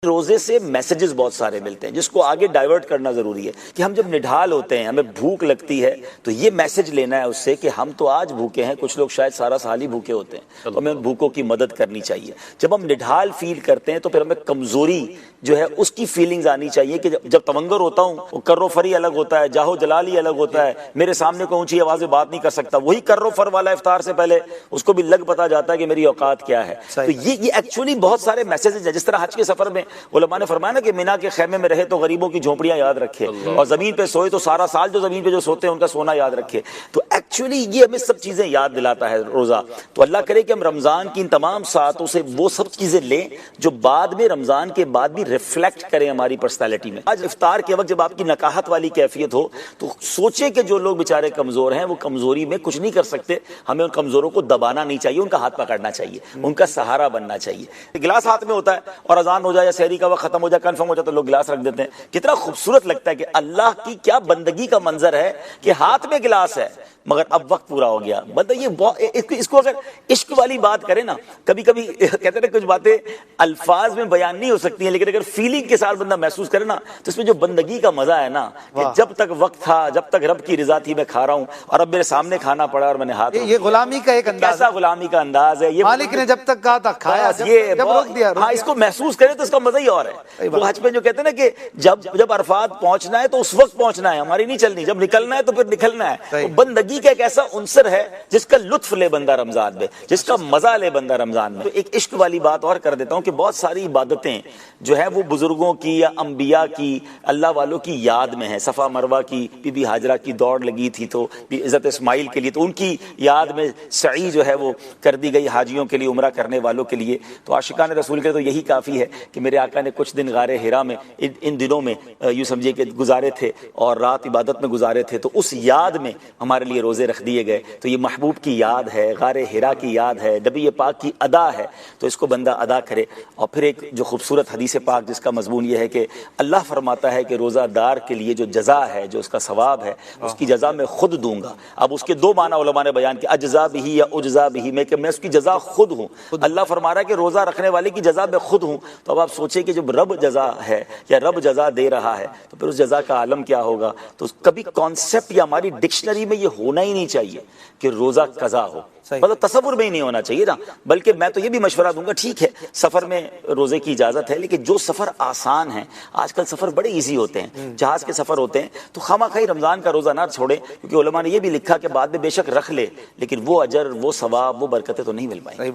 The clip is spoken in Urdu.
روزے سے میسیجز بہت سارے ملتے ہیں جس کو آگے ڈائیورٹ کرنا ضروری ہے کہ ہم جب نڈھال ہوتے ہیں ہمیں بھوک لگتی ہے تو یہ میسیج لینا ہے اس سے کہ ہم تو آج بھوکے ہیں، کچھ لوگ شاید سارا سال ہی بھوکے ہوتے ہیں تو ہمیں ان بھوکوں کی مدد کرنی چاہیے۔ جب ہم نڈھال فیل کرتے ہیں تو پھر ہمیں کمزوری جو ہے اس کی فیلنگز آنی چاہیے کہ جب تونگر ہوتا ہوں وہ کر و فری الگ ہوتا ہے، جاہو جلالی الگ ہوتا ہے، میرے سامنے کوئی اونچی آواز میں بات نہیں کر سکتا، وہی کر و فر والا افطار سے پہلے اس کو بھی لگ پتا جاتا ہے کہ میری اوقات کیا ہے۔ تو یہ ایکچولی بہت سارے میسیجز ہیں۔ جس طرح حج کے سفر میں علماء نے فرمایا نا کہ مینا کے خیمے میں رہے تو غریبوں کی جھونپڑیاں یاد رکھے، اور زمین پہ سوئے تو سارا سال جو زمین پہ جو سوتے ہیں ان کا سونا یاد رکھے۔ تو ایکچولی یہ ہمیں سب چیزیں یاد دلاتا ہے روزہ۔ تو اللہ کرے کہ ہم رمضان کی ان تمام ساعتوں سے وہ سب چیزیں لیں جو بعد میں رمضان کے بعد بھی ریفلیکٹ کریں ہماری پرسنالٹی میں۔ آج افطار کے وقت جب آپ کی نکاحت والی کیفیت ہو تو سوچیں کہ جو لوگ بیچارے کمزور ہیں وہ کمزوری میں کچھ نہیں کر سکتے، ہمیں ان کمزوروں کو دبانا نہیں چاہیے، ان کا ہاتھ پکڑنا چاہیے، ان کا سہارا بننا چاہیے۔ گلاس ہاتھ میں ہوتا ہے اور اذان ہو جائے یا سحری کا وقت ختم ہو جائے، کنفرم ہو جائے تو لوگ گلاس رکھ دیتے ہیں۔ کتنا خوبصورت لگتا ہے کہ اللہ کی کیا بندگی کا منظر ہے کہ ہاتھ میں گلاس ہے مگر اب وقت پورا ہو گیا۔ مطلب یہ اس کو اگر عشق والی بات کرے نا، کبھی کبھی کہتے ہیں کچھ باتیں الفاظ میں بیان نہیں ہو سکتی ہیں لیکن اگر فیلنگ کے ساتھ بندہ محسوس کرے نا تو اس میں جو بندگی کا مزہ ہے نا کہ جب تک وقت تھا، جب تک رب کی رضا تھی میں کھا رہا ہوں، اور اب میرے سامنے کھانا پڑا اور میں نے ہاتھ، یہ غلامی کا ایک انداز، کیسا غلامی کا انداز ہے یہ۔ مالک نے جب تک کہا تھا کھایا، جب روک دیا، ہاں اس کو محسوس کرے تو اس کا مزہ ہی اور ہے۔ وہ حج میں جو کہتے ہیں نا کہ جب عرفات پہنچنا ہے تو اس وقت پہنچنا ہے، ہماری نہیں چلنی، جب نکلنا ہے تو پھر نکلنا ہے۔ بندگی کا ایک ایسا عنصر ہے جس کا لطف لے بندہ رمضان میں، جس کا مزہ لے بندہ رمضان میں۔ تو ایک عشق والی بات اور کر دیتا ہوں کہ بہت ساری عبادتیں جو ہے وہ بزرگوں کی یا انبیاء کی، اللہ والوں کی یاد میں ہے۔ صفا مروہ کی بی بی ہاجرہ کی دوڑ لگی تھی تو حضرت اسماعیل کے لیے تو ان کی یاد میں سعی جو ہے وہ کر دی گئی حاجیوں کے لیے، عمرہ کرنے والوں کے لیے۔ تو عاشقان رسول کے تو یہی کافی ہے کہ میرے آقا نے کچھ دن غار حرا میں ان دنوں میں یوں سمجھے کہ گزارے تھے اور رات عبادت میں گزارے تھے، تو اس یاد میں ہمارے لیے روزے رکھ دیے گئے۔ تو یہ محبوب کی یاد ہے، غار حرا کی یاد ہے، نبی پاک کی ادا ہے، تو اس کو بندہ ادا کرے۔ اور پھر ایک جو خوبصورت حدیث پاک جس کا مضمون یہ ہے کہ اللہ فرماتا ہے کہ روزہ دار کے لیے جو جزا ہے، جو اس کا ثواب ہے، اس کی جزا میں خود دوں گا۔ اب اس کے دو معنی علماء نے بیان کیا، اجزا بھی یا اجزا بھی، میں کہ میں اس کی جزا خود ہوں۔ اللہ فرما رہا ہے کہ روزہ رکھنے والے کی جزا میں خود ہوں۔ تو اب آپ سوچیں کہ جب رب جزا ہے یا رب جزا دے رہا ہے تو پھر اس جزا کا عالم کیا ہوگا۔ تو کبھی کانسیپٹ یا ہماری ڈکشنری میں یہ ہونا ہی نہیں چاہیے کہ روزہ قضا ہو، مطلب تصور میں ہی نہیں ہونا چاہیے نا۔ بلکہ میں تو یہ بھی مشورہ دوں گا، ٹھیک ہے سفر میں روزے کی اجازت ہے لیکن جو سفر آسان ہیں، آج کل سفر بڑے ایزی ہوتے ہیں، جہاز کے سفر ہوتے ہیں، تو خواہ رمضان کا روزہ نہ چھوڑے، کیونکہ علماء نے یہ بھی لکھا کہ بعد میں بے شک رکھ لے لیکن وہ اجر، وہ ثواب، وہ برکتیں تو نہیں مل پائیں۔